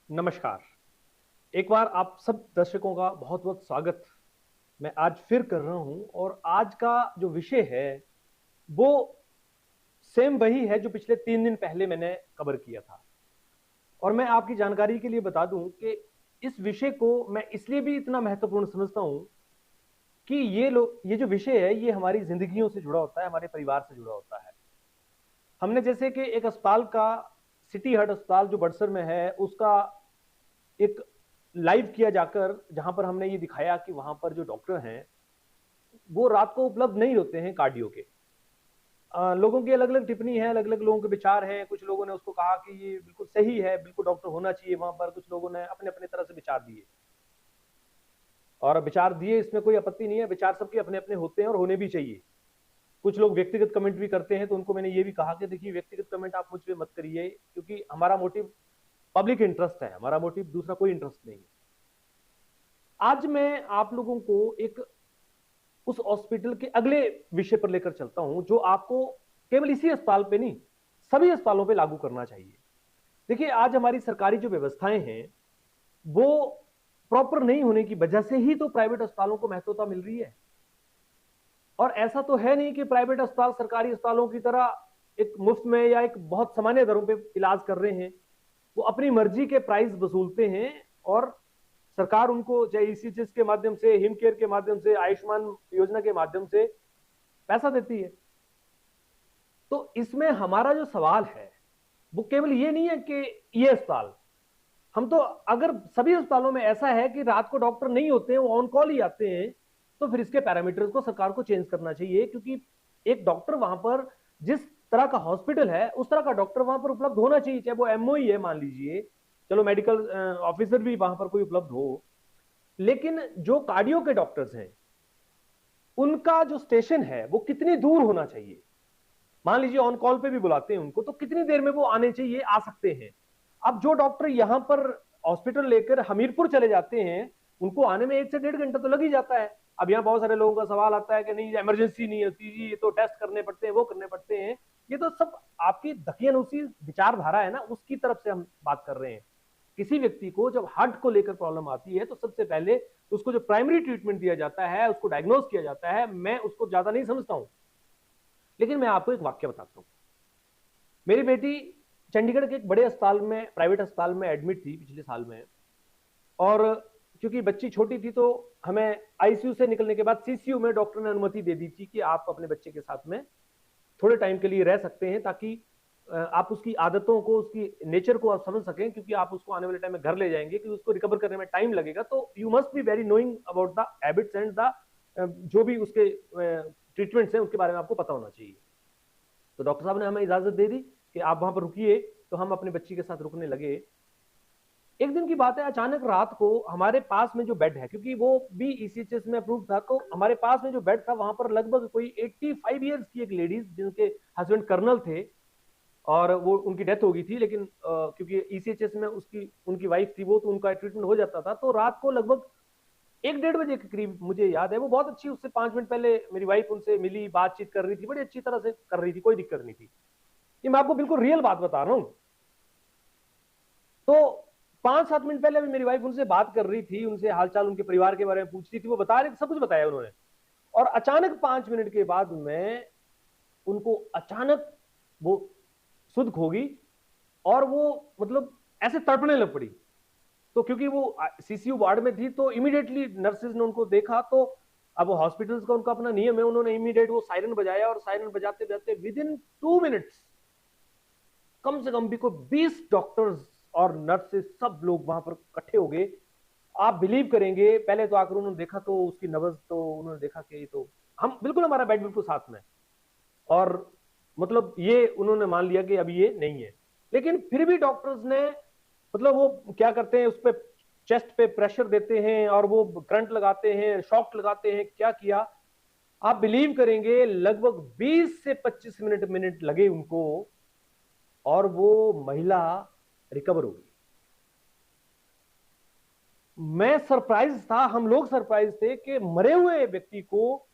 नमस्कार। एक बार आप सब दर्शकों का बहुत बहुत स्वागत मैं आज फिर कर रहा हूं। और आज का जो विषय है वो सेम वही है जो पिछले 3 दिन पहले मैंने कवर किया था। और मैं आपकी जानकारी के लिए बता दूं कि इस विषय को मैं इसलिए भी इतना महत्वपूर्ण समझता हूं कि ये जो विषय है ये हमारी जिंदगियों से जुड़ा होता है, हमारे परिवार से जुड़ा होता है। हमने जैसे कि एक अस्पताल का, सिटी हार्ट अस्पताल जो बड़सर में है, उसका एक लाइव किया जाकर, जहां पर हमने ये दिखाया कि वहां पर जो डॉक्टर हैं वो रात को उपलब्ध नहीं होते हैं कार्डियो के। लोगों की अलग अलग टिप्पणी है, अलग अलग लोगों के विचार हैं। कुछ लोगों ने उसको कहा कि ये बिल्कुल सही है, बिल्कुल डॉक्टर होना चाहिए वहां पर। कुछ लोगों ने अपने अपने तरह से विचार दिए, और विचार दिए, इसमें कोई आपत्ति नहीं है। विचार सबके अपने अपने होते हैं और होने भी चाहिए। कुछ लोग व्यक्तिगत कमेंट भी करते हैं, तो उनको मैंने ये भी कहा कि देखिए, व्यक्तिगत कमेंट आप मुझ पे मत करिए, क्योंकि हमारा मोटिव पब्लिक इंटरेस्ट है, हमारा मोटिव दूसरा कोई इंटरेस्ट नहीं है। आज मैं आप लोगों को एक उस हॉस्पिटल के अगले विषय पर लेकर चलता हूं, जो आपको केवल इसी अस्पताल पे नहीं, सभी अस्पतालों पे लागू करना चाहिए। देखिए, आज हमारी सरकारी जो व्यवस्थाएं हैं वो प्रॉपर नहीं होने की वजह से ही तो प्राइवेट अस्पतालों को महत्वता मिल रही है। और ऐसा तो है नहीं कि प्राइवेट अस्पताल सरकारी अस्पतालों की तरह एक मुफ्त में या एक बहुत सामान्य दरों पे इलाज कर रहे हैं। वो अपनी मर्जी के प्राइस वसूलते हैं, और सरकार उनको चाहे ईसीएचएस के माध्यम से, हिम केयर के माध्यम से, आयुष्मान योजना के माध्यम से पैसा देती है। तो इसमें हमारा जो सवाल है वो केवल ये नहीं है कि ये अस्पताल, हम तो अगर सभी अस्पतालों में ऐसा है कि रात को डॉक्टर नहीं होते हैं, वो ऑन कॉल ही आते हैं, तो फिर इसके पैरामीटर्स को सरकार को चेंज करना चाहिए। क्योंकि एक डॉक्टर वहां पर, जिस तरह का हॉस्पिटल है उस तरह का डॉक्टर वहां पर उपलब्ध होना चाहिए। चाहे वो एमओ ही है मान लीजिए, चलो मेडिकल ऑफिसर भी वहां पर कोई उपलब्ध हो, लेकिन जो कार्डियो के डॉक्टर्स हैं उनका जो स्टेशन है वो कितनी दूर होना चाहिए। मान लीजिए ऑन कॉल पे भी बुलाते हैं उनको, तो कितनी देर में वो आने चाहिए, आ सकते हैं। अब जो डॉक्टर यहां पर हॉस्पिटल लेकर हमीरपुर चले जाते हैं, उनको आने में 1 से 1.5 घंटा तो लग ही जाता है। अब यहाँ बहुत सारे लोगों का सवाल आता है कि नहीं, इमरजेंसी नहीं होती जी, ये तो टेस्ट करने पड़ते हैं, वो करने पड़ते हैं। ये तो सब आपकी दकियानूसी विचारधारा है ना, उसकी तरफ से हम बात कर रहे हैं। किसी व्यक्ति को जब हार्ट को लेकर प्रॉब्लम आती है तो सबसे पहले उसको जो प्राइमरी ट्रीटमेंट दिया जाता है, उसको डायग्नोज किया जाता है। मैं उसको ज्यादा नहीं समझता हूं, लेकिन मैं आपको एक वाक्य बताता हूं। मेरी बेटी चंडीगढ़ के एक बड़े अस्पताल में, प्राइवेट अस्पताल में एडमिट थी पिछले साल में। और क्योंकि बच्ची छोटी थी तो हमें आईसीयू से निकलने के बाद सीसीयू में डॉक्टर ने अनुमति दे दी थी कि आप अपने बच्चे के साथ में थोड़े टाइम के लिए रह सकते हैं, ताकि आप उसकी आदतों को, उसकी नेचर को आप समझ सकें। क्योंकि आप उसको आने वाले टाइम में घर ले जाएंगे, क्योंकि उसको रिकवर करने में टाइम लगेगा। तो you must be very knowing about the habits and the जो भी उसके ट्रीटमेंट्स हैं उसके बारे में आपको पता होना चाहिए। तो डॉक्टर साहब ने हमें इजाजत दे दी कि आप वहां पर रुकिए। तो हम अपनी बच्ची के साथ रुकने लगे। एक दिन की बात है, अचानक रात को हमारे पास में जो बेड है, क्योंकि वो भी ईसीएचएस में अप्रूव था, तो हमारे पास में जो बेड था वहां पर लगभग कोई 85 ईयर्स की एक लेडीज, जिनके हस्बैंड कर्नल थे और वो उनकी डेथ हो गई थी, लेकिन क्योंकि ईसीएचएस में उसकी उनकी वाइफ थी वो, तो उनका ट्रीटमेंट हो जाता था। तो रात को लगभग 1 डेढ़ बजे के करीब, मुझे याद है, वो बहुत अच्छी, उससे 5 मिनट पहले मेरी वाइफ उनसे मिली, बातचीत कर रही थी, बड़ी अच्छी तरह से कर रही थी, कोई दिक्कत नहीं थी। ये मैं आपको बिल्कुल रियल बात बता रहा हूं। तो 5-7 मिनट पहले भी मेरी वाइफ उनसे बात कर रही थी, उनसे हालचाल, उनके परिवार के बारे में पूछ रही थी, वो बता रहे थे, सब कुछ बताया उन्होंने। और अचानक 5 मिनट के बाद में उनको अचानक वो सुध खो गई, और वो मतलब ऐसे तड़पने लग पड़ी। तो क्योंकि वो सीसीयू वार्ड में थी, तो इमीडिएटली नर्सेज ने उनको देखा। तो अब हॉस्पिटल्स का उनका अपना नियम है, उन्होंने इमीडिएट वो सायरन बजाया, और सायरन बजाते बजाते विद इन 2 मिनट्स कम से कम भी कोई 20 डॉक्टर्स और नर्सेस सब लोग वहां पर इकट्ठे हो गए। आप बिलीव करेंगे, पहले तो आकर उन्होंने देखा तो उसकी नब्ज, तो उन्होंने देखा कि तो हम बिल्कुल, हमारा बेड बिल्कुल साथ में, और मतलब ये उन्होंने मान लिया कि अभी ये नहीं है। लेकिन फिर भी डॉक्टर्स ने, मतलब वो क्या करते हैं, उस पर चेस्ट पे प्रेशर देते हैं और वो करंट लगाते हैं, शॉक लगाते हैं, क्या किया। आप बिलीव करेंगे, लगभग 20 से 25 मिनट लगे उनको, और वो महिला रिकवर हो गई। मैं सरप्राइज था, हम लोग सरप्राइज थे कि मरे हुए व्यक्ति को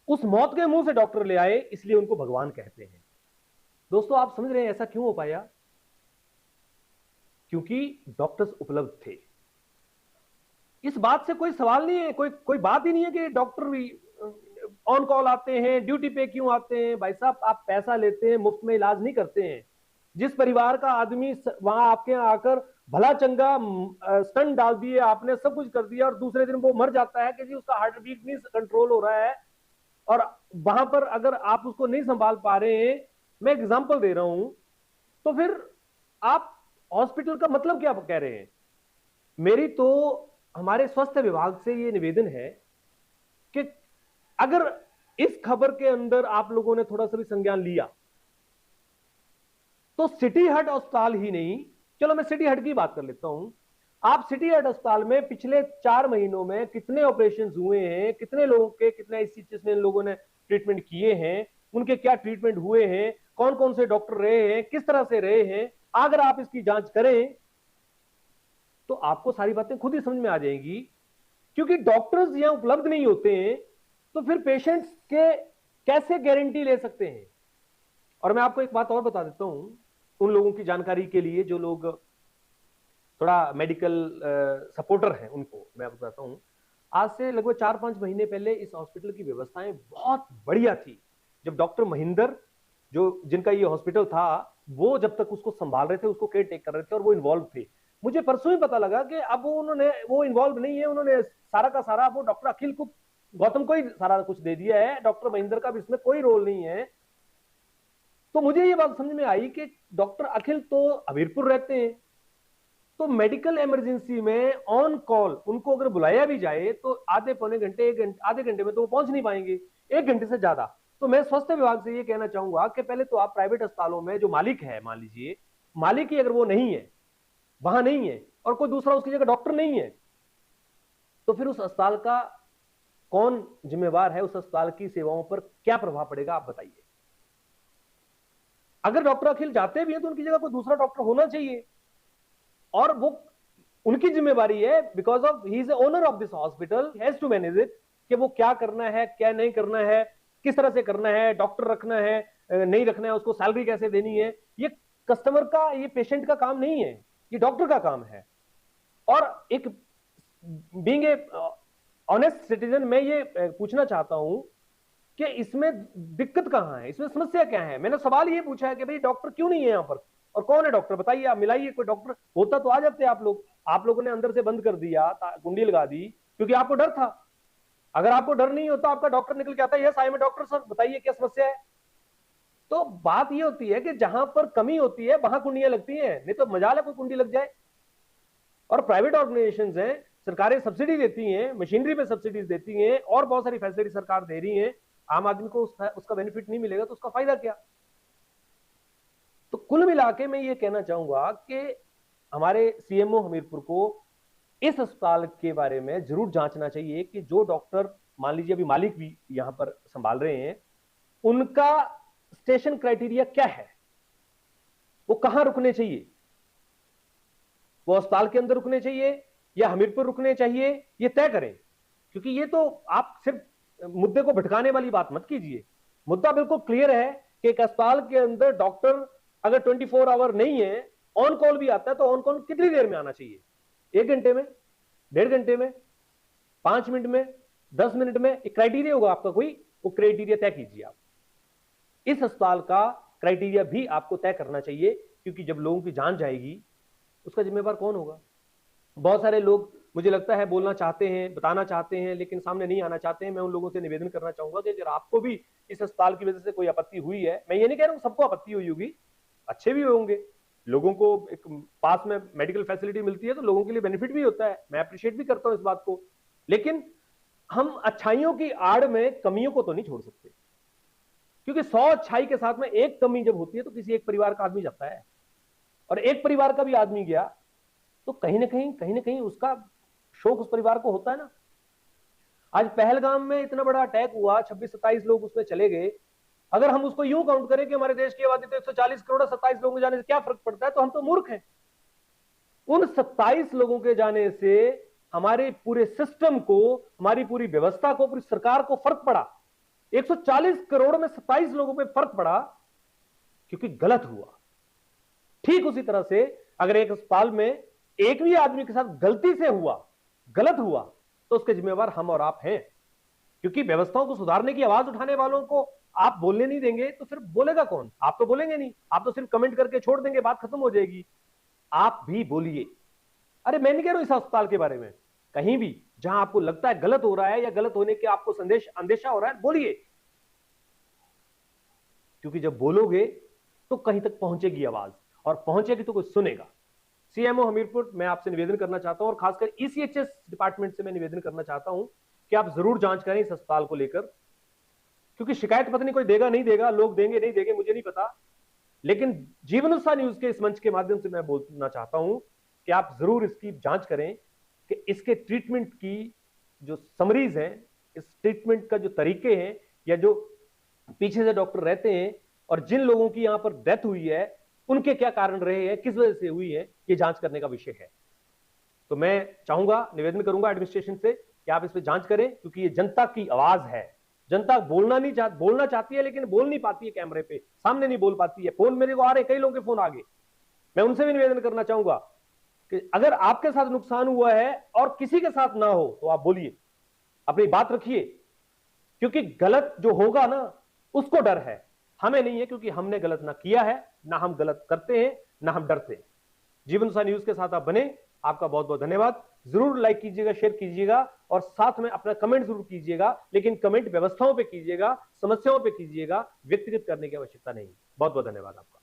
उस मौत के मुंह से डॉक्टर ले आए, इसलिए उनको भगवान कहते हैं। दोस्तों, आप समझ रहे हैं ऐसा क्यों हो पाया? क्योंकि डॉक्टर्स उपलब्ध थे। इस बात से कोई सवाल नहीं है, कोई बात ही नहीं है कि डॉक्टर भी ऑन कॉल आते हैं, ड्यूटी पे क्यों आते हैं। भाई साहब, आप पैसा लेते हैं, मुफ्त में इलाज नहीं करते हैं। जिस परिवार का आदमी वहां आपके यहाँ आकर भला चंगा स्टंट डाल दिए आपने, सब कुछ कर दिया, और दूसरे दिन वो मर जाता है कि जी उसका हार्ट बीट नहीं कंट्रोल हो रहा है, और वहां पर अगर आप उसको नहीं संभाल पा रहे हैं, मैं एग्जांपल दे रहा हूं, तो फिर आप हॉस्पिटल का मतलब क्या कह रहे हैं। मेरी तो हमारे स्वास्थ्य विभाग से ये निवेदन है कि अगर इस खबर के अंदर आप लोगों ने थोड़ा सा भी संज्ञान लिया, तो सिटी हार्ट अस्पताल ही नहीं, चलो मैं सिटी हार्ट की बात कर लेता हूं। आप सिटी हार्ट अस्पताल में पिछले 4 महीनों में कितने ऑपरेशन हुए हैं, कितने लोगों के कितने ICU में लोगों ने ट्रीटमेंट किए हैं, उनके क्या ट्रीटमेंट हुए हैं, कौन कौन से डॉक्टर रहे हैं, किस तरह से रहे हैं, अगर आप इसकी जांच करें तो आपको सारी बातें खुद ही समझ में आ जाएंगी। क्योंकि डॉक्टर्स यहां उपलब्ध नहीं होते हैं, तो फिर पेशेंट्स के कैसे गारंटी ले सकते हैं। और मैं आपको एक बात और बता देता हूं उन लोगों की जानकारी के लिए जो लोग थोड़ा मेडिकल सपोर्टर हैं, उनको मैं बताता हूं। आज से लगभग 4-5 महीने पहले इस हॉस्पिटल की व्यवस्थाएं बहुत बढ़िया थी। जब डॉक्टर महेंद्र, जो जिनका ये हॉस्पिटल था, वो जब तक उसको संभाल रहे थे, उसको केयर टेक कर रहे थे, और वो इन्वॉल्व थे। मुझे परसों ही पता लगा कि अब वो इन्वॉल्व नहीं है, उन्होंने सारा का सारा वो डॉक्टर अखिल को, गौतम को ही सारा कुछ दे दिया है। डॉक्टर महेंद्र का भी इसमें कोई रोल नहीं है। तो मुझे ये बात समझ में आई कि डॉक्टर अखिल तो हमीरपुर रहते हैं, तो मेडिकल इमरजेंसी में ऑन कॉल उनको अगर बुलाया भी जाए तो आधे पौने घंटे, आधे घंटे में तो वो पहुंच नहीं पाएंगे, 1 घंटे से ज्यादा। तो मैं स्वास्थ्य विभाग से ये कहना चाहूंगा कि पहले तो आप प्राइवेट अस्पतालों में जो मालिक है, मान लीजिए मालिक ही अगर वो नहीं है, वहां नहीं है, और कोई दूसरा उसकी जगह डॉक्टर नहीं है, तो फिर उस अस्पताल का कौन जिम्मेवार है, उस अस्पताल की सेवाओं पर क्या प्रभाव पड़ेगा, आप बताइए। अगर डॉक्टर अखिल जाते भी हैं तो उनकी जगह कोई दूसरा डॉक्टर होना चाहिए, और वो उनकी जिम्मेवारी है, because of he is owner of this hospital, has to manage it, कि वो क्या करना है, क्या नहीं करना है, किस तरह से करना है, डॉक्टर रखना है नहीं रखना है, उसको सैलरी कैसे देनी है। ये कस्टमर का, ये पेशेंट का काम नहीं है, ये डॉक्टर का काम है। और एक बीइंग ए ऑनेस्ट सिटीजन, मैं ये पूछना चाहता हूं कि इसमें दिक्कत कहां है, इसमें समस्या क्या है। मैंने सवाल ये पूछा है कि भाई डॉक्टर क्यों नहीं है यहां पर, और कौन है डॉक्टर, बताइए, आप मिलाइए। कोई डॉक्टर होता तो आ जाते आप लोग। आप लोगों ने अंदर से बंद कर दिया, कुंडी लगा दी, क्योंकि आपको डर था। अगर आपको डर नहीं होता, आपका डॉक्टर निकल के आता है, yes I am doctor sir, बताइए क्या समस्या है। तो बात ये होती है कि जहां पर कमी होती है वहां कुंडियां लगती हैं, नहीं तो मजाल है कोई कुंडी लग जाए। और प्राइवेट ऑर्गेनाइजेशंस हैं, सरकारें सब्सिडी देती हैं, मशीनरी पे सब्सिडीज देती हैं, और बहुत सारी फैसिलिटी सरकार दे रही है। आम आदमी को उसका बेनिफिट नहीं मिलेगा तो उसका फायदा क्या। तो कुल मिला के मैं ये कहना चाहूंगा कि हमारे CMO हमीरपुर को इस अस्पताल के बारे में जरूर जांचना चाहिए कि जो डॉक्टर, मान लीजिए अभी मालिक भी यहां पर संभाल रहे हैं, उनका स्टेशन क्राइटेरिया क्या है, वो कहां रुकने चाहिए, वो अस्पताल के अंदर रुकने चाहिए या हमीरपुर रुकने चाहिए, ये तय करें। क्योंकि ये तो आप सिर्फ मुद्दे को भटकाने वाली बात मत कीजिए। मुद्दा बिल्कुल क्लियर है कि एक अस्पताल के अंदर डॉक्टर अगर 24 आवर नहीं है, ऑन कॉल भी आता है, तो ऑन कॉल कितनी देर में आना चाहिए, 1 घंटे में, 1.5 घंटे में, 5 मिनट में, 10 मिनट में, एक क्राइटेरिया होगा आपका कोई, वो क्राइटेरिया तय कीजिए आप। इस अस्पताल का क्राइटेरिया भी आपको तय करना चाहिए, क्योंकि जब लोगों की जान जाएगी उसका जिम्मेवार कौन होगा। बहुत सारे लोग मुझे लगता है बोलना चाहते हैं, बताना चाहते हैं, लेकिन सामने नहीं आना चाहते हैं। मैं उन लोगों से निवेदन करना चाहूंगा कि अगर आपको भी इस अस्पताल की वजह से कोई आपत्ति हुई है, मैं ये नहीं कह रहा हूं सबको आपत्ति हुई होगी, अच्छे भी होंगे, लोगों को एक पास में मेडिकल फैसिलिटी मिलती है तो लोगों के लिए बेनिफिट भी होता है, मैं अप्रिशिएट भी करता हूं इस बात को। लेकिन हम अच्छाइयों की आड़ में कमियों को तो नहीं छोड़ सकते, क्योंकि 100 अच्छाई के साथ में एक कमी जब होती है तो किसी एक परिवार का आदमी जाता है, और एक परिवार का भी आदमी गया तो कहीं ना कहीं उसका शोक उस परिवार को होता है ना। आज पहलगाम में इतना बड़ा अटैक हुआ, 26-27 लोग उसमें चले गए। अगर हम उसको यूं काउंट करें कि हमारे देश की आबादी तो 140 करोड़, 27 लोगों के जाने से क्या फर्क पड़ता है, तो हम तो मूर्ख हैं। उन 27 लोगों के जाने से हमारे पूरे सिस्टम को, हमारी पूरी व्यवस्था को, पूरी सरकार को फर्क पड़ा। 140 करोड़ में 27 लोगों पे फर्क पड़ा क्योंकि गलत हुआ। ठीक उसी तरह से अगर एक अस्पताल में एक भी आदमी के साथ गलती से हुआ, गलत हुआ, तो उसके जिम्मेवार हम और आप हैं। क्योंकि व्यवस्थाओं को सुधारने की आवाज उठाने वालों को आप बोलने नहीं देंगे तो फिर बोलेगा कौन? आप तो बोलेंगे नहीं, आप तो सिर्फ कमेंट करके छोड़ देंगे, बात खत्म हो जाएगी। आप भी बोलिए। अरे मैं नहीं कह रहा हूं इस अस्पताल के बारे में, कहीं भी जहां आपको लगता है गलत हो रहा है या गलत होने के आपको संदेश अंदेशा हो रहा है, बोलिए। क्योंकि जब बोलोगे तो कहीं तक पहुंचेगी आवाज, और पहुंचेगी तो कोई सुनेगा। सीएमओ हमीरपुर, मैं आपसे निवेदन करना चाहता हूं, और खासकर ईसीएचएस डिपार्टमेंट से मैं निवेदन करना चाहता हूं कि आप जरूर जांच करें इस अस्पताल को लेकर। क्योंकि शिकायत पता नहीं कोई देगा नहीं देगा, लोग देंगे नहीं देंगे, मुझे नहीं पता, लेकिन जीवन उत्साह न्यूज के इस मंच के माध्यम से मैं बोलना चाहता हूं कि आप जरूर इसकी जांच करें कि इसके ट्रीटमेंट की जो समरीज है, इस ट्रीटमेंट का जो तरीके हैं, या जो पीछे से डॉक्टर रहते हैं, और जिन लोगों की यहां पर डेथ हुई है उनके क्या कारण रहे हैं, किस वजह से हुई है, ये जांच करने का विषय है। तो मैं चाहूंगा, निवेदन करूंगा एडमिनिस्ट्रेशन से कि आप इस पर जांच करें, क्योंकि ये जनता की आवाज है। जनता बोलना चाहती है, लेकिन बोल नहीं पाती है, कैमरे पे सामने नहीं बोल पाती है। फोन मेरे को आ रहे, कई लोगों के फोन आ गए। मैं उनसे भी निवेदन करना चाहूंगा कि अगर आपके साथ नुकसान हुआ है और किसी के साथ ना हो तो आप बोलिए, अपनी बात रखिए। क्योंकि गलत जो होगा ना, उसको डर है, हमें नहीं है, क्योंकि हमने गलत ना किया है, ना हम गलत करते हैं, ना हम डरते हैं। जीवन उत्साह न्यूज के साथ आप बने, आपका बहुत बहुत धन्यवाद। जरूर लाइक कीजिएगा, शेयर कीजिएगा, और साथ में अपना कमेंट जरूर कीजिएगा, लेकिन कमेंट व्यवस्थाओं पे कीजिएगा, समस्याओं पे कीजिएगा, व्यक्तिगत करने की आवश्यकता नहीं। बहुत बहुत धन्यवाद आपका।